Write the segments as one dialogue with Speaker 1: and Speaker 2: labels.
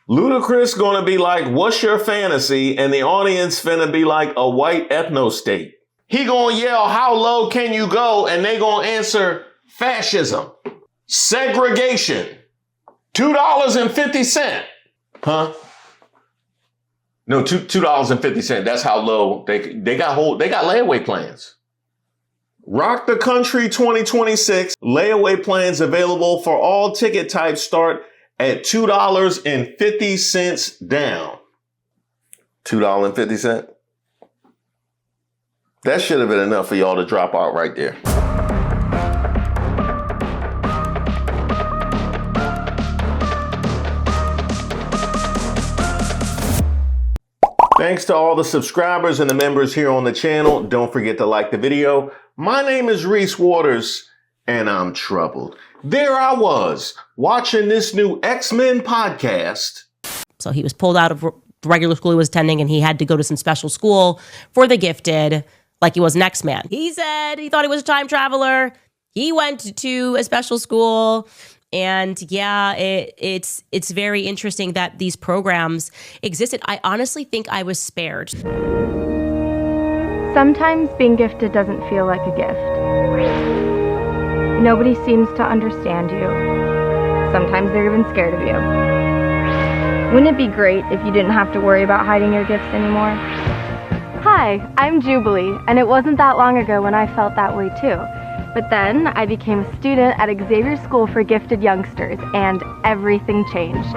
Speaker 1: Ludacris gonna be like, what's your fantasy? And the audience finna be like a white ethno state. He gonna yell, how low can you go? And they gonna answer, fascism, segregation, $2.50. Huh? No, $2.50. That's how low they got layaway plans. Rock the Country 2026 layaway plans available for all ticket types start at $2.50 down. $2.50? That should have been enough for y'all to drop out right there. Thanks to all the subscribers and the members here on the channel. Don't forget to like the video. My name is Reese Waters, and I'm troubled. There I was, watching this new X-Men podcast.
Speaker 2: So he was pulled out of the regular school he was attending, and he had to go to some special school for the gifted, like he was an X-Man. He said he thought he was a time traveler. He went to a special school. And yeah, it's very interesting that these programs existed. I honestly think I was spared.
Speaker 3: Sometimes being gifted doesn't feel like a gift. Nobody seems to understand you. Sometimes they're even scared of you. Wouldn't it be great if you didn't have to worry about hiding your gifts anymore? Hi, I'm Jubilee, and it wasn't that long ago when I felt that way too. But then I became a student at Xavier School for Gifted Youngsters, and everything changed.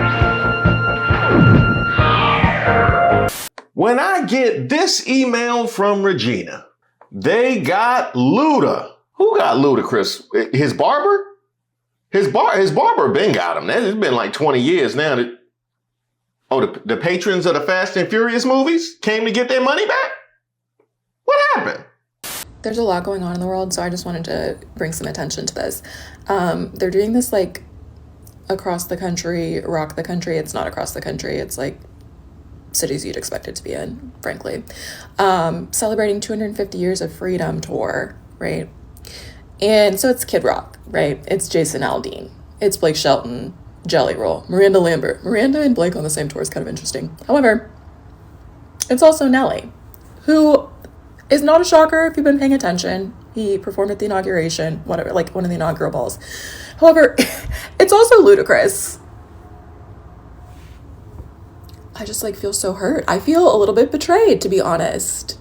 Speaker 1: When I get this email from Regina, they got Luda. Who got Ludacris? His barber? His barber been got him. It's been like 20 years now. The patrons of the Fast and Furious movies came to get their money back? What happened?
Speaker 4: There's a lot going on in the world, so I just wanted to bring some attention to this. They're doing this like across the country, rock the country. It's not across the country. It's like cities you'd expect it to be in, frankly. Celebrating 250 years of freedom tour, right? And so it's Kid Rock, right? It's Jason Aldean. It's Blake Shelton, Jelly Roll, Miranda Lambert. Miranda and Blake on the same tour is kind of interesting. However, it's also Nelly, who is not a shocker if you've been paying attention. He performed at the inauguration, whatever, like one of the inaugural balls. However, it's also Ludacris. I just like feel so hurt. I feel a little bit betrayed, to be honest.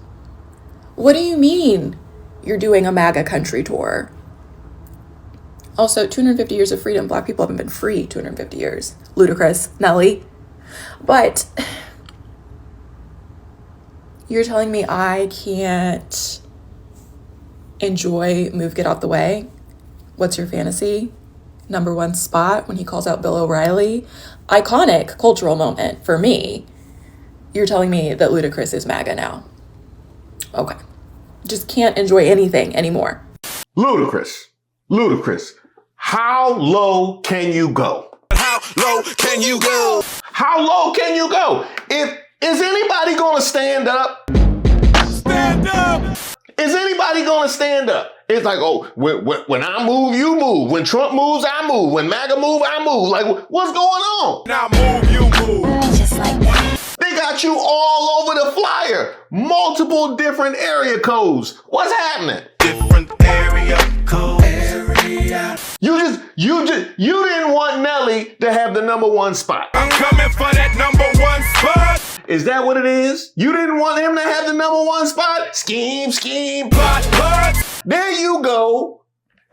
Speaker 4: What do you mean you're doing a MAGA country tour? Also, 250 years of freedom. Black people haven't been free 250 years. Ludacris, Nelly. But you're telling me I can't enjoy Move Get Out the Way? What's Your Fantasy? Number one spot when he calls out Bill O'Reilly. Iconic cultural moment for me. You're telling me that Ludacris is MAGA now. Okay. Just can't enjoy anything anymore.
Speaker 1: Ludacris. How low can you go?
Speaker 5: How low can you go?
Speaker 1: How low can you go? Is anybody gonna stand up?
Speaker 5: Stand up!
Speaker 1: Is anybody gonna stand up? It's like, oh, when I move, you move. When Trump moves, I move. When MAGA move, I move. Like, what's going on?
Speaker 5: Now move, you move.
Speaker 2: Just like that.
Speaker 1: They got you all over the flyer. Multiple different area codes. What's happening?
Speaker 5: Different area code.
Speaker 1: You didn't want Nelly to have the #1 spot.
Speaker 5: I'm coming for that #1 spot.
Speaker 1: Is that what it is? You didn't want him to have the #1 spot? Scheme.
Speaker 5: But.
Speaker 1: There you go.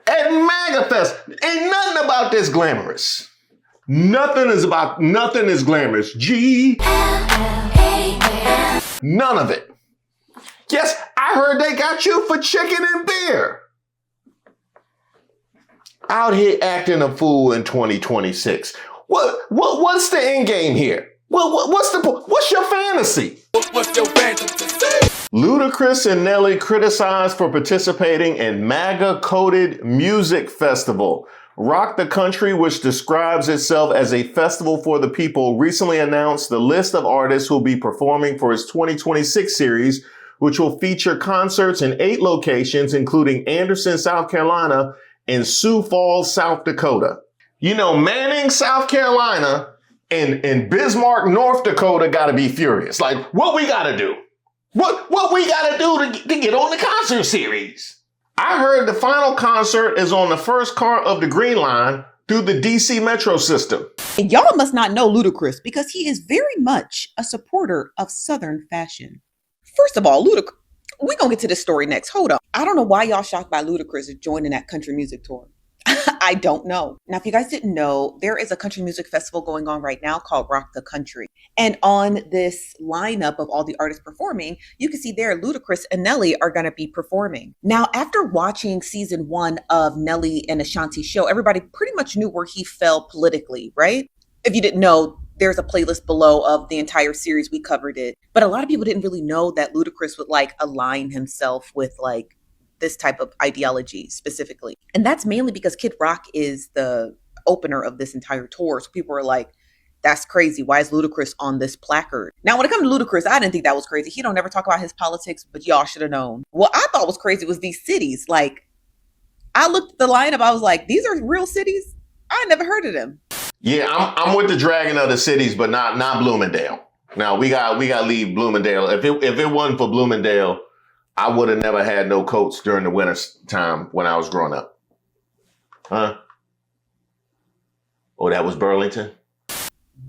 Speaker 1: At MAGA Fest. Ain't nothing about this glamorous. Nothing is glamorous. None of it. Yes, I heard they got you for chicken and beer. Out here acting a fool in 2026. What's the end game here? What's your fantasy?
Speaker 5: What's your fantasy?
Speaker 1: Ludacris and Nelly criticized for participating in MAGA-coded music festival. Rock the Country, which describes itself as a festival for the people, recently announced the list of artists who will be performing for its 2026 series, which will feature concerts in 8 locations, including Anderson, South Carolina, and Sioux Falls, South Dakota. You know, Manning, South Carolina in Bismarck, North Dakota got to be furious. Like, what we got to do? What we got to do to get on the concert series? I heard the final concert is on the first car of the Green Line through the DC Metro system.
Speaker 6: And y'all must not know Ludacris because he is very much a supporter of Southern fashion. First of all, Ludacris, we're going to get to this story next. Hold up. I don't know why y'all shocked by Ludacris joining that country music tour. I don't know. Now, if you guys didn't know, there is a country music festival going on right now called Rock the Country. And on this lineup of all the artists performing, you can see there Ludacris and Nelly are going to be performing. Now, after watching season 1 of Nelly and Ashanti's show, everybody pretty much knew where he fell politically, right? If you didn't know, there's a playlist below of the entire series. We covered it. But a lot of people didn't really know that Ludacris would like align himself with like this type of ideology specifically. And that's mainly because Kid Rock is the opener of this entire tour. So people were like, that's crazy. Why is Ludacris on this placard? Now, when it comes to Ludacris, I didn't think that was crazy. He don't ever talk about his politics, but y'all should have known. What I thought was crazy was these cities. Like, I looked at the lineup, I was like, these are real cities? I never heard of them.
Speaker 1: Yeah, I'm with the dragging of the cities, but not Bloomingdale. Now, we got to leave Bloomingdale. If it wasn't for Bloomingdale, I would have never had no coats during the winter time when I was growing up. Huh? Oh, that was Burlington?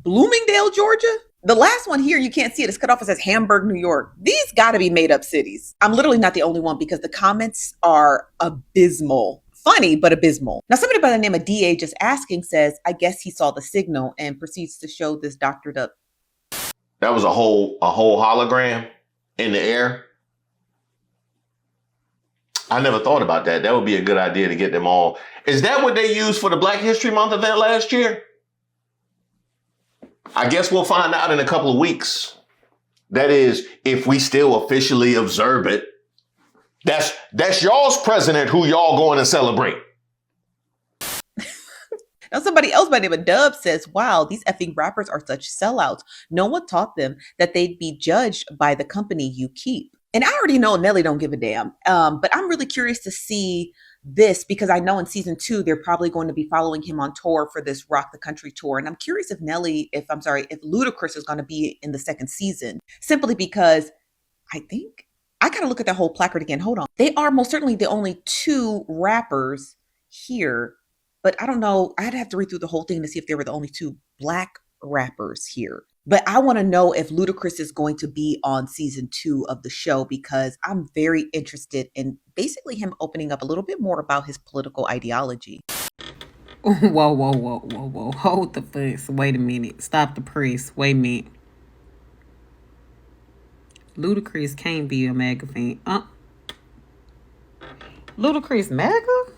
Speaker 6: Bloomingdale, Georgia? The last one here, you can't see it. It's cut off. It says Hamburg, New York. These got to be made up cities. I'm literally not the only one because the comments are abysmal. Funny, but abysmal. Now, somebody by the name of DA Just Asking says, I guess he saw the signal and proceeds to show this doctored up.
Speaker 1: That was a whole hologram in the air. I never thought about that. That would be a good idea to get them all. Is that what they used for the Black History Month event last year? I guess we'll find out in a couple of weeks. That is, if we still officially observe it. That's y'all's president who y'all going to celebrate.
Speaker 6: Now, somebody else by the name of Dub says, wow, these effing rappers are such sellouts. No one taught them that they'd be judged by the company you keep. And I already know Nelly don't give a damn. But I'm really curious to see this because I know in season 2, they're probably going to be following him on tour for this Rock the Country tour. And I'm curious if if Ludacris is going to be in the second season, simply because I think I got to look at that whole placard again. Hold on. They are most certainly the only 2 rappers here, but I don't know. I'd have to read through the whole thing to see if they were the only 2 Black rappers here. But I want to know if Ludacris is going to be on season 2 of the show because I'm very interested in basically him opening up a little bit more about his political ideology.
Speaker 7: Whoa. Hold the fuss. Wait a minute. Stop the press. Wait a minute. Ludacris can't be a MAGA fan. Ludacris MAGA?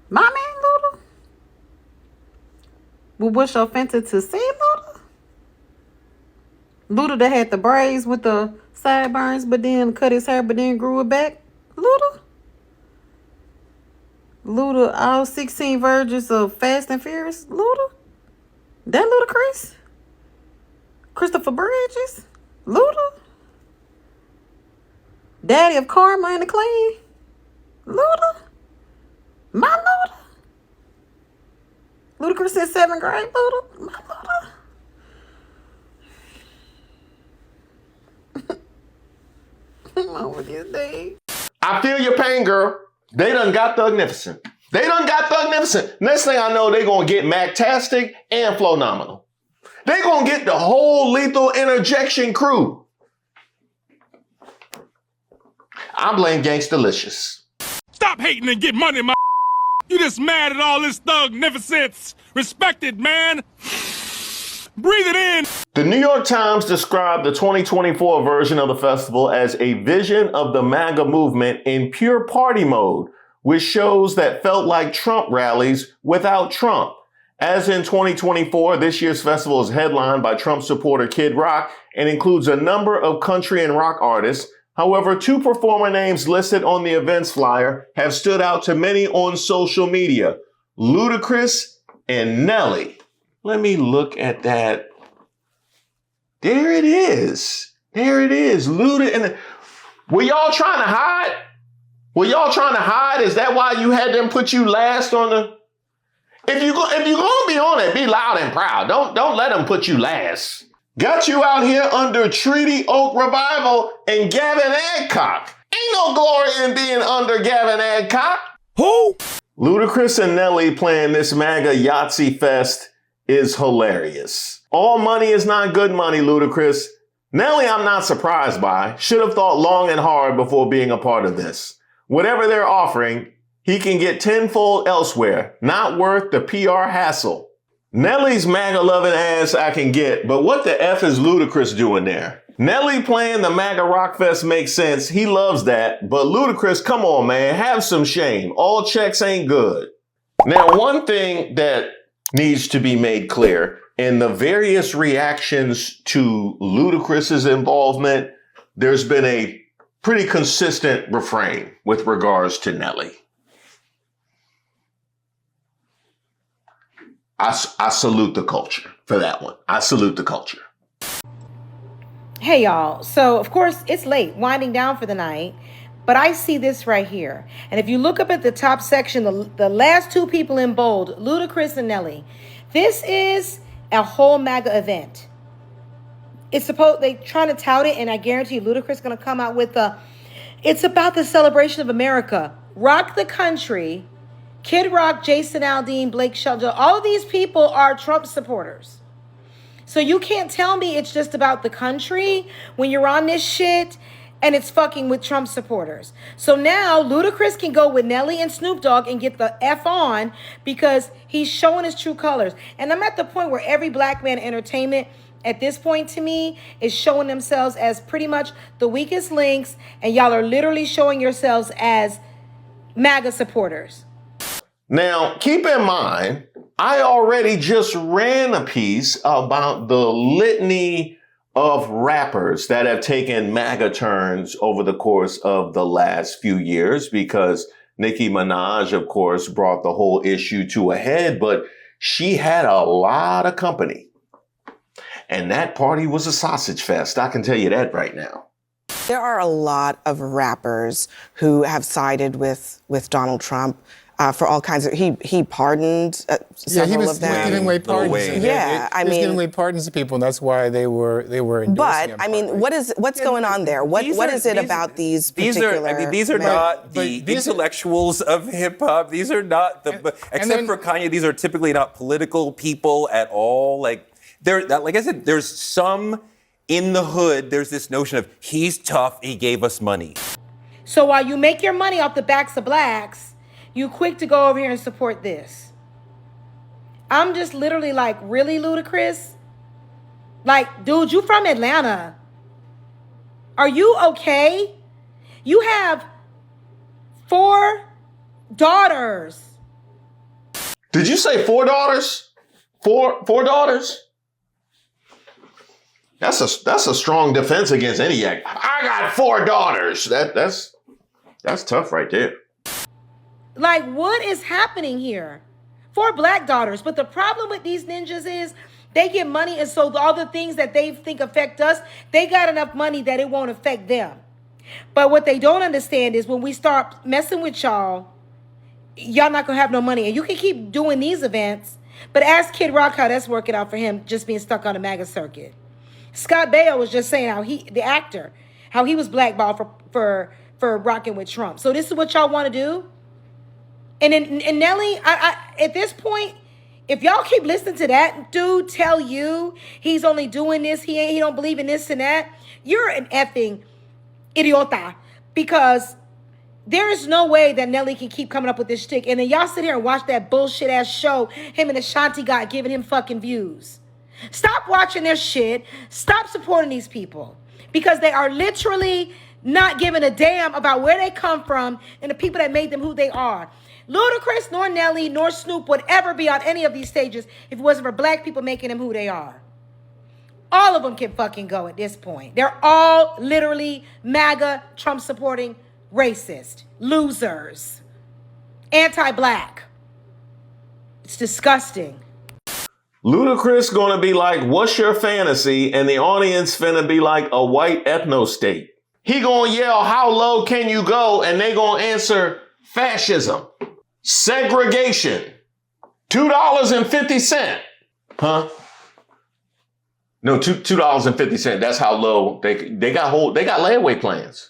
Speaker 7: My man Luda? Well, what's your offensive to say, Luda? Luda that had the braids with the sideburns, but then cut his hair, but then grew it back? Luda, all 16 virgins of Fast and Furious? Luda? That Ludacris? Christopher Bridges? Luda? Daddy of Karma and the Clan? Luda? My Luda? Ludacris in 7th grade, Luda? My Luda? I'm over this day.
Speaker 1: I feel your pain, girl. They done got Thugnificent. Next thing I know, they gonna get Mactastic and Flow Nominal. They gonna get the whole Lethal Interjection crew. I blame Gangstalicious.
Speaker 5: Stop hating and get money, my. You just mad at all this thugnificence. Respect it, man. Breathe it in.
Speaker 1: The New York Times described the 2024 version of the festival as a vision of the MAGA movement in pure party mode, with shows that felt like Trump rallies without Trump. As in 2024, this year's festival is headlined by Trump supporter Kid Rock and includes a number of country and rock artists. However, 2 performer names listed on the events flyer have stood out to many on social media: Ludacris and Nelly. Let me look at that. There it is. Luda and were y'all trying to hide? Is that why you had them put you last on the? If you're gonna be on it, be loud and proud. Don't let them put you last. Got you out here under Treaty Oak Revival and Gavin Adcock. Ain't no glory in being under Gavin Adcock.
Speaker 5: Who?
Speaker 1: Ludacris and Nelly playing this MAGA Yahtzee fest is hilarious. All money is not good money, Ludacris. Nelly, I'm not surprised by. Should have thought long and hard before being a part of this. Whatever they're offering, he can get tenfold elsewhere. Not worth the PR hassle. Nelly's MAGA loving ass I can get, but what the F is Ludacris doing there? Nelly playing the MAGA Rock Fest makes sense. He loves that. But Ludacris, come on, man. Have some shame. All checks ain't good. Now, one thing that needs to be made clear in the various reactions to Ludacris's involvement, there's been a pretty consistent refrain with regards to Nelly. I salute the culture for that one. I salute the culture.
Speaker 8: Hey y'all, so of course it's late, winding down for the night, but I see this right here. And if you look up at the top section, the last two people in bold, Ludacris and Nelly, this is a whole MAGA event. It's supposed, they trying to tout it, and I guarantee Ludacris gonna come out with it's about the celebration of America. Rock the Country, Kid Rock, Jason Aldean, Blake Shelton, all of these people are Trump supporters. So you can't tell me it's just about the country when you're on this shit and it's fucking with Trump supporters. So now Ludacris can go with Nelly and Snoop Dogg and get the F on because he's showing his true colors. And I'm at the point where every black man entertainment at this point to me is showing themselves as pretty much the weakest links, and y'all are literally showing yourselves as MAGA supporters.
Speaker 1: Now, keep in mind, I already just ran a piece about the litany of rappers that have taken MAGA turns over the course of the last few years because Nicki Minaj, of course, brought the whole issue to a head, but she had a lot of company. And that party was a sausage fest. I can tell you that right now.
Speaker 9: There are a lot of rappers who have sided with Donald Trump. For all kinds of, he pardoned several of them.
Speaker 10: He was giving away pardons.
Speaker 9: I mean,
Speaker 10: he was giving away pardons to people, and that's why they were endorsing
Speaker 9: but
Speaker 10: him.
Speaker 9: I mean, what's going on there? What is it about these particular?
Speaker 11: These are not the intellectuals of hip hop. These are not except for Kanye. These are typically not political people at all. Like I said, there's some in the hood. There's this notion of he's tough. He gave us money.
Speaker 8: So while you make your money off the backs of blacks, you quick to go over here and support this. I'm just literally like, really, Ludacris? Like, dude, you from Atlanta. Are you okay? You have 4 daughters.
Speaker 1: Did you say 4 daughters? Four daughters? That's a strong defense against any act. I got 4 daughters. That's tough right there.
Speaker 8: Like, what is happening here? 4 black daughters. But the problem with these ninjas is they get money, and so all the things that they think affect us, they got enough money that it won't affect them. But what they don't understand is when we start messing with y'all not going to have no money. And you can keep doing these events, but ask Kid Rock how that's working out for him just being stuck on the MAGA circuit. Scott Baio was just saying how the actor, how he was blackballed for rocking with Trump. So this is what y'all want to do? And Nelly, I at this point, if y'all keep listening to that dude tell you he's only doing this, he don't believe in this and that, you're an effing idiota. Because there is no way that Nelly can keep coming up with this shtick. And then y'all sit here and watch that bullshit ass show him and Ashanti got giving him fucking views. Stop watching their shit. Stop supporting these people. Because they are literally not giving a damn about where they come from and the people that made them who they are. Ludacris, nor Nelly, nor Snoop would ever be on any of these stages if it wasn't for black people making them who they are. All of them can fucking go at this point. They're all literally MAGA, Trump-supporting, racist, losers, anti-black. It's disgusting.
Speaker 1: Ludacris gonna be like, what's your fantasy? And the audience finna be like a white ethno-state. He gonna yell, how low can you go? And they gonna answer, fascism, segregation, $2.50. Huh? No, $2.50. That's how low they got layaway plans.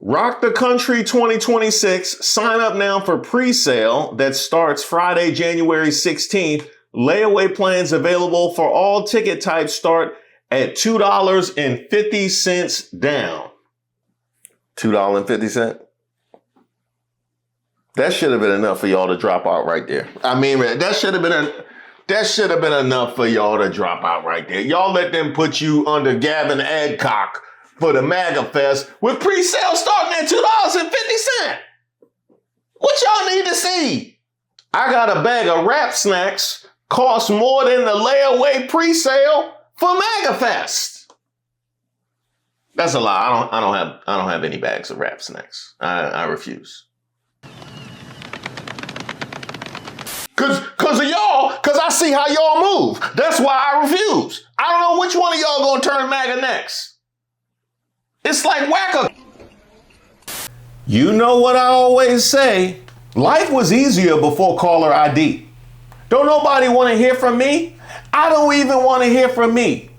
Speaker 1: Rock the Country 2026. Sign up now for pre-sale that starts Friday, January 16th. Layaway plans available for all ticket types start at $2.50 down. $2.50. That should have been enough for y'all to drop out right there. I mean, that should have been enough for y'all to drop out right there. Y'all let them put you under Gavin Adcock for the MAGA Fest with pre-sale starting at $2.50. What y'all need to see? I got a bag of rap snacks cost more than the layaway pre-sale for MAGA Fest. That's a lie. I don't have any bags of rap snacks. I refuse. Cause of y'all, cause I see how y'all move. That's why I refuse. I don't know which one of y'all gonna turn MAGA next. It's like whack-a. You know what I always say? Life was easier before caller ID. Don't nobody want to hear from me? I don't even want to hear from me.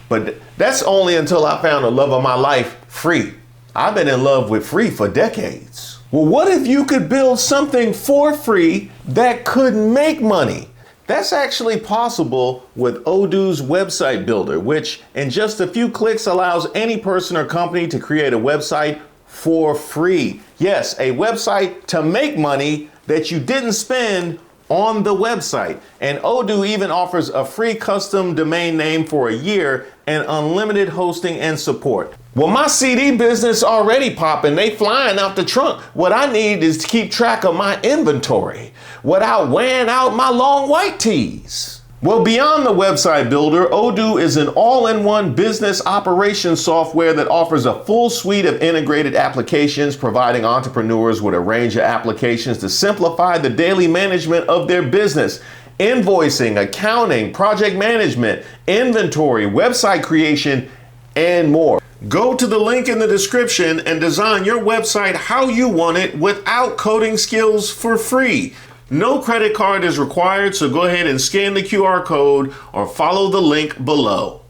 Speaker 1: But that's only until I found the love of my life, Free. I've been in love with Free for decades. Well, what if you could build something for free that could make money? That's actually possible with Odoo's website builder, which in just a few clicks allows any person or company to create a website for free. Yes, a website to make money that you didn't spend on the website. And Odoo even offers a free custom domain name for a year and unlimited hosting and support. Well, my CD business already popping. They flying out the trunk. What I need is to keep track of my inventory without wearing out my long white tees. Well, beyond the website builder, Odoo is an all-in-one business operations software that offers a full suite of integrated applications, providing entrepreneurs with a range of applications to simplify the daily management of their business. Invoicing, accounting, project management, inventory, website creation, and more. Go to the link in the description and design your website how you want it without coding skills for free. No credit card is required, so go ahead and scan the QR code or follow the link below.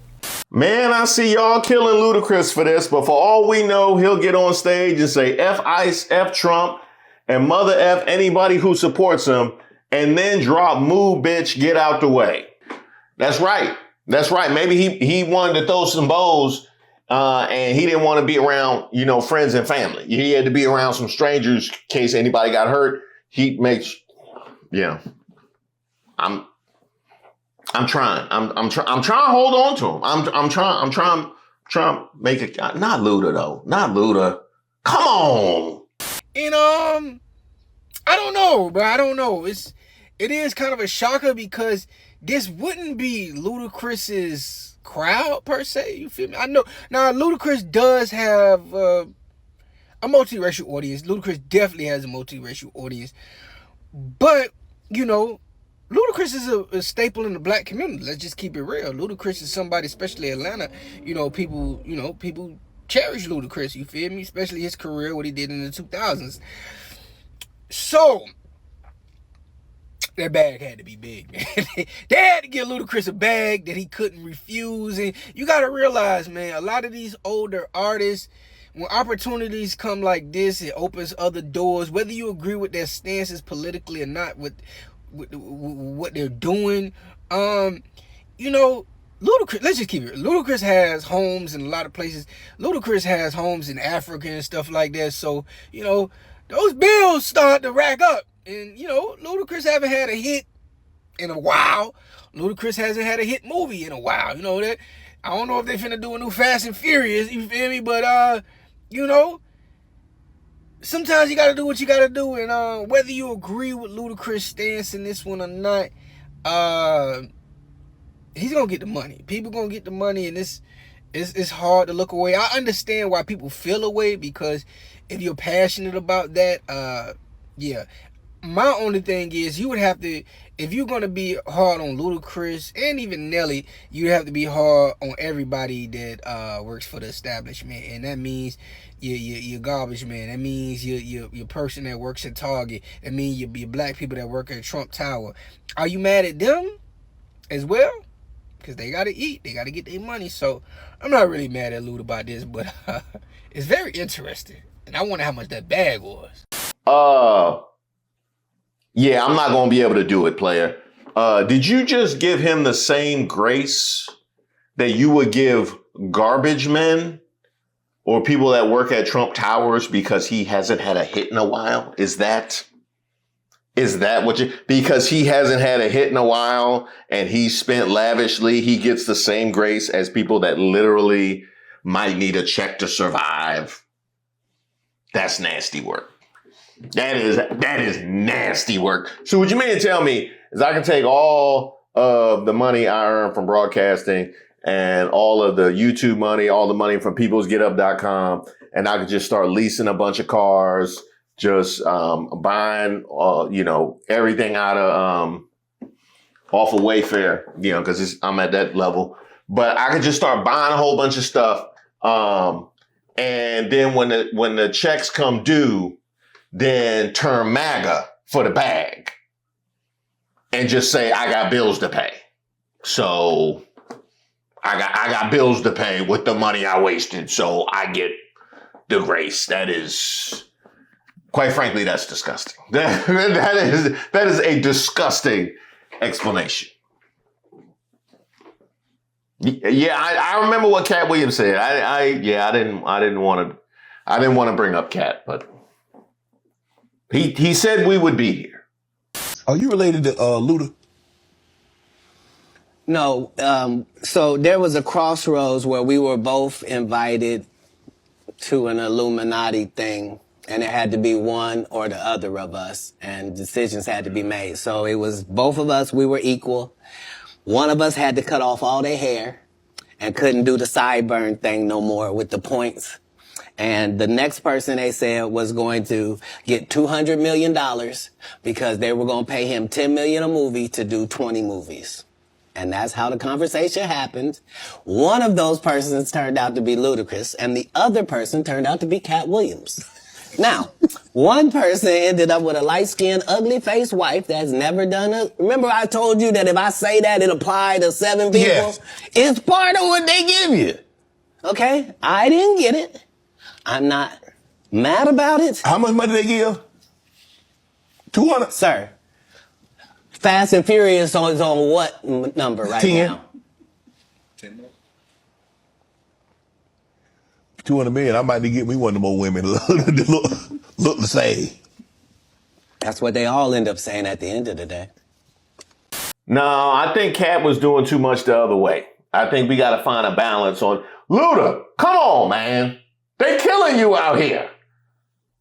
Speaker 1: Man, I see y'all killing Ludacris for this, but for all we know, he'll get on stage and say F ICE, F Trump, and mother F anybody who supports him, and then drop "Move, bitch, get out the way." That's right. That's right. Maybe he wanted to throw some bows, and he didn't want to be around, friends and family. He had to be around some strangers in case anybody got hurt. He makes, I'm trying. I'm trying to hold on to him. I'm trying to make it. Not Luda though. Not Luda. Come on.
Speaker 12: And I don't know, bro. I don't know. It is kind of a shocker because this wouldn't be Ludacris's crowd per se. You feel me? I know now Ludacris does have a multiracial audience. Ludacris definitely has a multiracial audience, but Ludacris is a staple in the black community. Let's just keep it real. Ludacris is somebody, especially Atlanta. People cherish Ludacris. You feel me? Especially his career, what he did in the 2000s. So that bag had to be big, man. They had to give Ludacris a bag that he couldn't refuse. And you got to realize, man, a lot of these older artists, when opportunities come like this, it opens other doors. Whether you agree with their stances politically or not, with what they're doing, Ludacris, let's just keep it. Ludacris has homes in a lot of places. Ludacris has homes in Africa and stuff like that. So, those bills start to rack up. And, Ludacris haven't had a hit in a while. Ludacris hasn't had a hit movie in a while. That. I don't know if they're finna do a new Fast and Furious, you feel me? But, sometimes you gotta do what you gotta do. And whether you agree with Ludacris' stance in this one or not, he's gonna get the money. People gonna get the money, and it's hard to look away. I understand why people feel away, because if you're passionate about that, my only thing is you would have to, if you're going to be hard on Ludacris and even Nelly, you have to be hard on everybody that works for the establishment. And that means your garbage man. That means your person that works at Target. That means your black people that work at Trump Tower. Are you mad at them as well? Because they got to eat. They got to get their money. So I'm not really mad at Luda about this, but it's very interesting. And I wonder how much that bag was.
Speaker 1: Yeah, I'm not going to be able to do it, player. Did you just give him the same grace that you would give garbage men or people that work at Trump Towers because he hasn't had a hit in a while? Is that what you, because he hasn't had a hit in a while and he spent lavishly, he gets the same grace as people that literally might need a check to survive? That's nasty work. That is nasty work. So what you mean to tell me is I can take all of the money I earn from broadcasting and all of the YouTube money, all the money from peoplesgetup.com, and I could just start leasing a bunch of cars, just buying, everything out of off of Wayfair, because I'm at that level. But I could just start buying a whole bunch of stuff, and then when the checks come due, then turn MAGA for the bag and just say, I got bills to pay. So I got bills to pay with the money I wasted. So I get the grace. That is, quite frankly, that's disgusting. That is a disgusting explanation. Yeah, I remember what Cat Williams said. I didn't want to bring up Cat, but he said we would be here.
Speaker 13: Are you related to Luda?
Speaker 14: No. So there was a crossroads where we were both invited to an Illuminati thing, and it had to be one or the other of us, and decisions had to be made. So it was both of us. We were equal. One of us had to cut off all their hair and couldn't do the sideburn thing no more with the points. And the next person, they said, was going to get $200 million because they were going to pay him $10 million a movie to do 20 movies. And that's how the conversation happened. One of those persons turned out to be Ludacris, and the other person turned out to be Cat Williams. Now, one person ended up with a light-skinned, ugly-faced wife that's never done it. Remember I told you that if I say that, it applied to 7 people? Yes. It's part of what they give you. Okay? I didn't get it. I'm not mad about it.
Speaker 13: How much money they give? 200?
Speaker 14: Sir, Fast and Furious is on what number right
Speaker 13: 10.
Speaker 14: now?
Speaker 13: 10. 200 million. I might need to get me one of them old women that look the same.
Speaker 14: That's what they all end up saying at the end of the day.
Speaker 1: No, I think Cat was doing too much the other way. I think we got to find a balance on Luda. Come on, man. They killing you out here.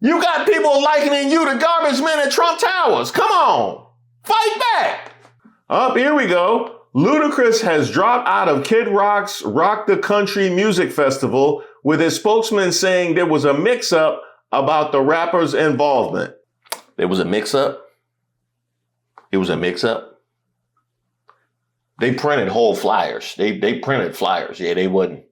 Speaker 1: You got people likening you to garbage men at Trump Towers. Come on. Fight back. Here we go. Ludacris has dropped out of Kid Rock's Rock the Country Music Festival with his spokesman saying there was a mix-up about the rapper's involvement. There was a mix-up? It was a mix-up? They printed whole flyers. They printed flyers. Yeah, they wouldn't.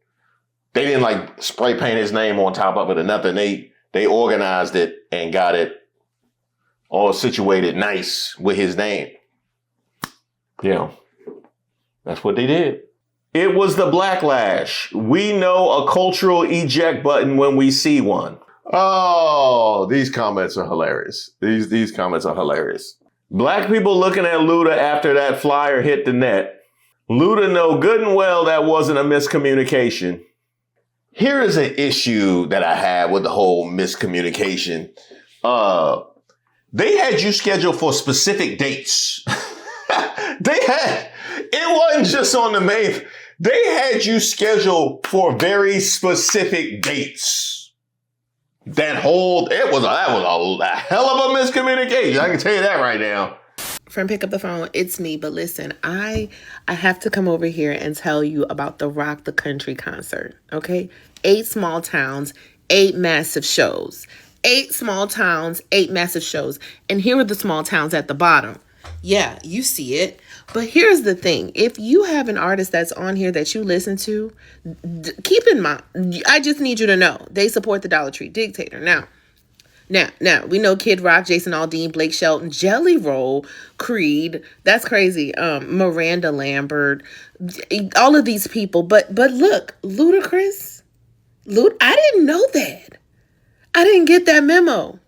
Speaker 1: They didn't like spray paint his name on top of it or nothing. They organized it and got it all situated nice with his name. Yeah, that's what they did. It was the Blacklash. We know a cultural eject button when we see one. Oh, these comments are hilarious. These comments are hilarious. Black people looking at Luda after that flyer hit the net. Luda know good and well that wasn't a miscommunication. Here is an issue that I have with the whole miscommunication. They had you scheduled for specific dates. It wasn't just on the main. They had you scheduled for very specific dates. That was a hell of a miscommunication. I can tell you that right now.
Speaker 15: Friend, pick up the phone. It's me. But listen, I have to come over here and tell you about the Rock the Country concert. Okay, 8 small towns, 8 massive shows. 8 small towns, 8 massive shows. And here are the small towns at the bottom. Yeah, you see it. But here's the thing. If you have an artist that's on here that you listen to, keep in mind, I just need you to know, they support the Dollar Tree Dictator. Now, we know Kid Rock, Jason Aldean, Blake Shelton, Jelly Roll, Creed. That's crazy. Miranda Lambert, all of these people. But look, Ludacris. I didn't know that. I didn't get that memo.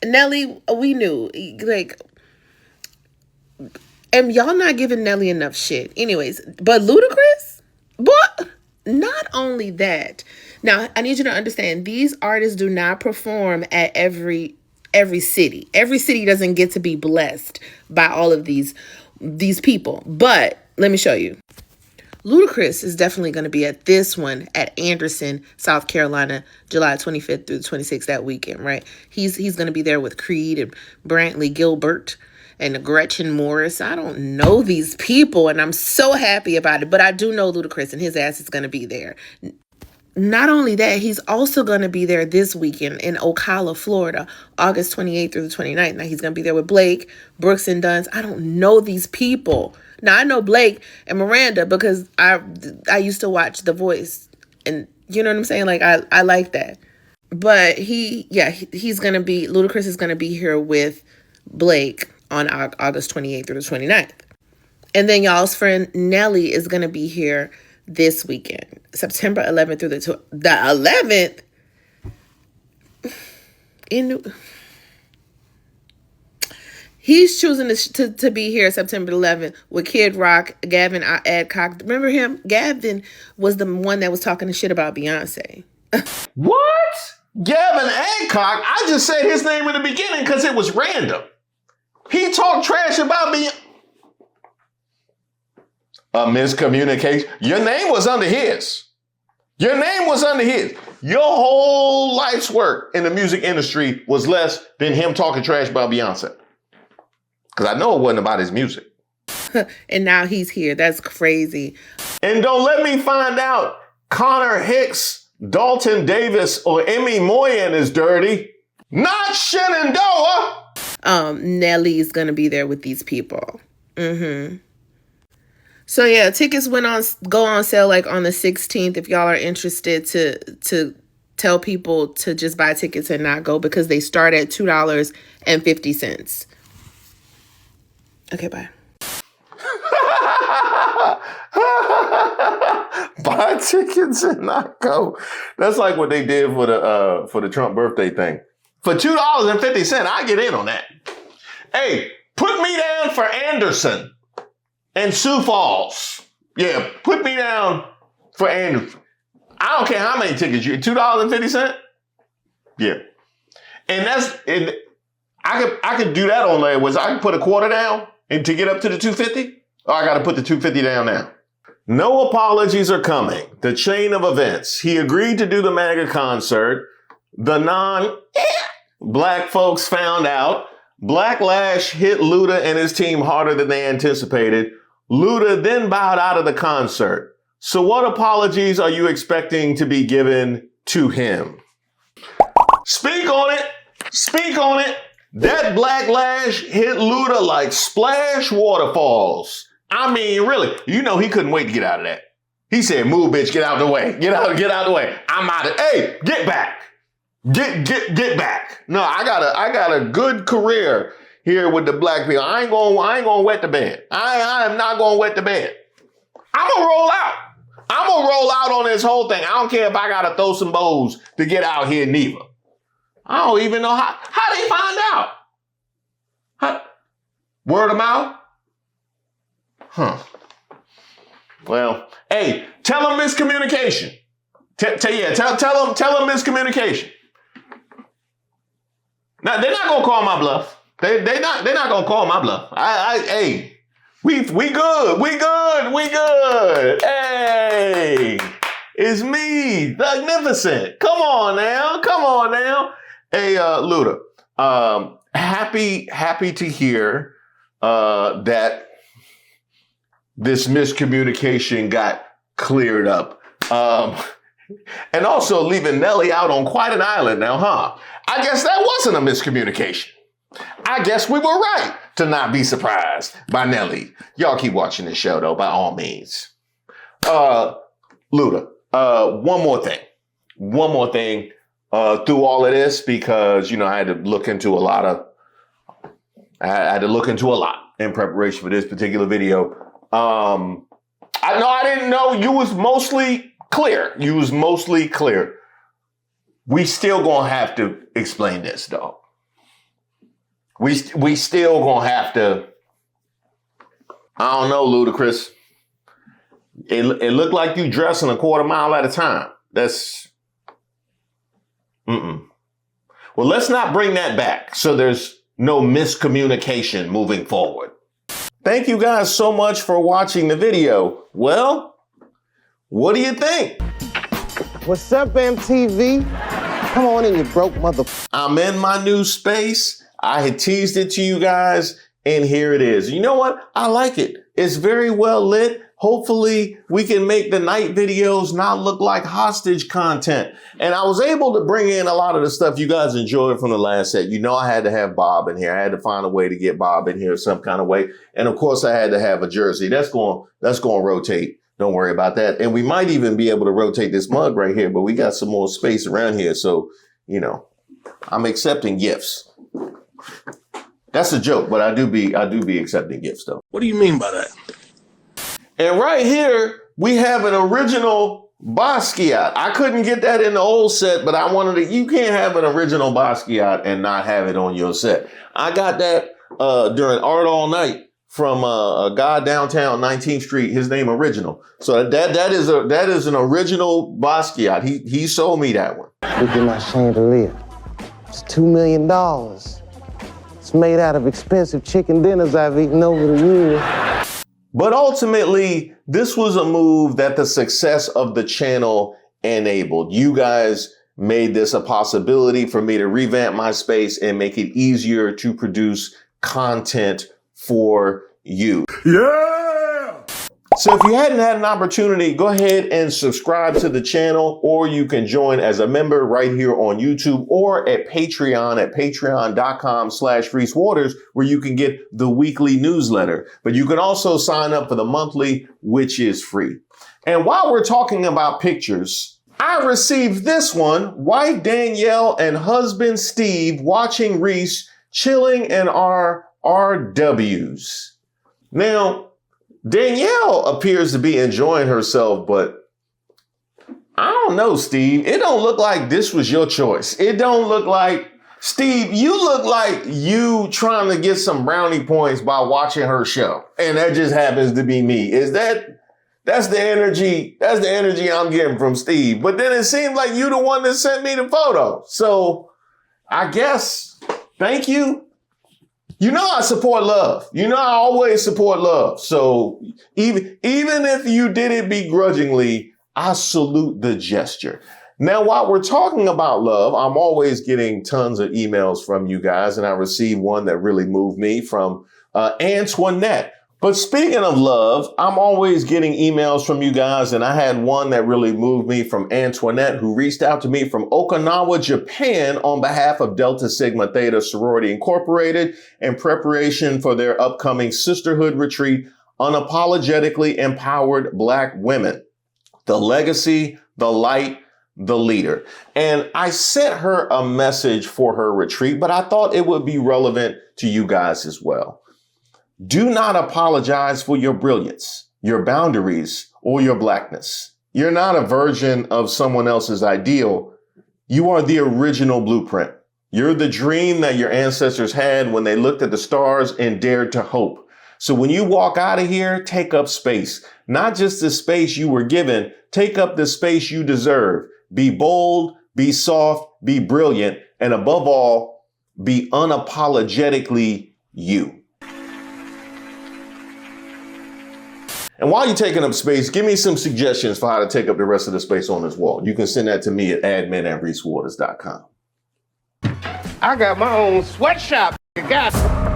Speaker 15: Nelly, we knew. Like, and y'all not giving Nelly enough shit. Anyways, but Ludacris? But not only that. Now, I need you to understand, these artists do not perform at every city. Every city doesn't get to be blessed by all of these people. But let me show you. Ludacris is definitely going to be at this one at Anderson, South Carolina, July 25th through the 26th, that weekend, right? He's going to be there with Creed and Brantley Gilbert and Gretchen Morris. I don't know these people, and I'm so happy about it, but I do know Ludacris, and his ass is going to be there. Not only that, he's also going to be there this weekend in Ocala, Florida, August 28th through the 29th. Now, he's going to be there with Blake, Brooks and Dunns. I don't know these people. Now, I know Blake and Miranda because I used to watch The Voice, and you know what I'm saying? Like, I like that. But he's going to be, Ludacris is going to be here with Blake on August 28th through the 29th. And then y'all's friend Nelly is going to be here this weekend, September 11th through the 11th. He's choosing to be here September 11th with Kid Rock, Gavin Adcock. Remember him? Gavin was the one that was talking the shit about Beyonce.
Speaker 1: What? Gavin Adcock? I just said his name in the beginning because it was random. He talked trash about Beyonce. A miscommunication. Your name was under his. Your name was under his. Your whole life's work in the music industry was less than him talking trash about Beyonce. Because I know it wasn't about his music.
Speaker 15: And now he's here. That's crazy.
Speaker 1: And don't let me find out Connor Hicks, Dalton Davis, or Emmy Moyen is dirty. Not Shenandoah.
Speaker 15: Nelly is going to be there with these people. Mm-hmm. So yeah, tickets go on sale like on the 16th. If y'all are interested to tell people to just buy tickets and not go because they start at $2.50. Okay, bye.
Speaker 1: Buy tickets and not go. That's like what they did for the Trump birthday thing. For $2.50, I get in on that. Hey, put me down for Anderson and Sioux Falls. Yeah, put me down for Anderson. I don't care how many tickets you $2.50. Yeah, and I could do that on there. I can put a quarter down and to get up to the $2.50. Or I got to put the $2.50 down now. No apologies are coming. The chain of events. He agreed to do the MAGA concert. The non-black folks found out. Blacklash hit Luda and his team harder than they anticipated. Luda then bowed out of the concert. So what apologies are you expecting to be given to him? Speak on it. Speak on it. That Blacklash hit Luda like splash waterfalls. I mean, really, you know he couldn't wait to get out of that. He said, move, bitch, get out of the way. Get out of the way. I'm out of, hey, get back. Get back. No, I got a good career here with the black people. I ain't gonna wet the bed. I am not gonna wet the bed. I'm gonna roll out. I'm gonna roll out on this whole thing. I don't care if I gotta throw some bows to get out here neither. I don't even know how they find out. Word of mouth? Huh. Well, hey, tell them miscommunication. Tell them miscommunication. Now they're not gonna call my bluff. They're not gonna call my bluff. Hey, we good. Hey, it's me, Magnificent. Come on now. Hey, Luda. Happy to hear that this miscommunication got cleared up. And also leaving Nelly out on quite an island now, huh? I guess that wasn't a miscommunication. I guess we were right to not be surprised by Nelly. Y'all keep watching this show, though, by all means. Luda, one more thing through all of this, because, I had to look into a lot in preparation for this particular video. I didn't know you was mostly clear. We still gonna have to explain this, dog. We still gonna have to. I don't know, Ludacris. It looked like you dressing a quarter mile at a time. That's. Well, let's not bring that back, so there's no miscommunication moving forward. Thank you guys so much for watching the video. Well, what do you think?
Speaker 16: What's up, MTV? Come on in, you broke mother.
Speaker 1: I'm in my new space. I had teased it to you guys, and here it is. You know what? I like it. It's very well lit. Hopefully, we can make the night videos not look like hostage content. And I was able to bring in a lot of the stuff you guys enjoyed from the last set. I had to have Bob in here. I had to find a way to get Bob in here some kind of way. And of course, I had to have a jersey. That's going to rotate. Don't worry about that. And we might even be able to rotate this mug right here, but we got some more space around here. So, I'm accepting gifts. That's a joke, but I do be accepting gifts though.
Speaker 13: What do you mean by that?
Speaker 1: And right here, we have an original Basquiat. I couldn't get that in the old set, but I wanted to. You can't have an original Basquiat and not have it on your set. I got that during Art All Night from a guy downtown 19th Street. His name Original. So that is an original Basquiat. He sold me that one.
Speaker 16: Look at my chandelier. It's $2 million. It's made out of expensive chicken dinners I've eaten over the years.
Speaker 1: But ultimately, this was a move that the success of the channel enabled. You guys made this a possibility for me to revamp my space and make it easier to produce content for you.
Speaker 13: Yeah!
Speaker 1: So if you hadn't had an opportunity, go ahead and subscribe to the channel, or you can join as a member right here on YouTube or at Patreon at patreon.com/ReeseWaters, where you can get the weekly newsletter. But you can also sign up for the monthly, which is free. And while we're talking about pictures, I received this one, wife Danielle and husband Steve watching Reese chilling in our RWs. Now, Danielle appears to be enjoying herself, but I don't know, Steve. It don't look like this was your choice. It don't look like, Steve, you look like you trying to get some brownie points by watching her show. And that just happens to be me. That's the energy I'm getting from Steve. But then it seems like you the one that sent me the photo. So I guess, thank you. I support love. I always support love. So even if you did it begrudgingly, I salute the gesture. Now, while we're talking about love, I'm always getting tons of emails from you guys, and I received one that really moved me from Antoinette. But speaking of love, I'm always getting emails from you guys, and I had one that really moved me from Antoinette, who reached out to me from Okinawa, Japan, on behalf of Delta Sigma Theta Sorority Incorporated in preparation for their upcoming sisterhood retreat, Unapologetically Empowered Black Women, the Legacy, the Light, the Leader. And I sent her a message for her retreat, but I thought it would be relevant to you guys as well. Do not apologize for your brilliance, your boundaries, or your blackness. You're not a version of someone else's ideal. You are the original blueprint. You're the dream that your ancestors had when they looked at the stars and dared to hope. So when you walk out of here, take up space. Not just the space you were given, take up the space you deserve. Be bold, be soft, be brilliant, and above all, be unapologetically you. And while you're taking up space, give me some suggestions for how to take up the rest of the space on this wall. You can send that to me at admin@ReeseWaters.com.
Speaker 12: I got my own sweatshop. God.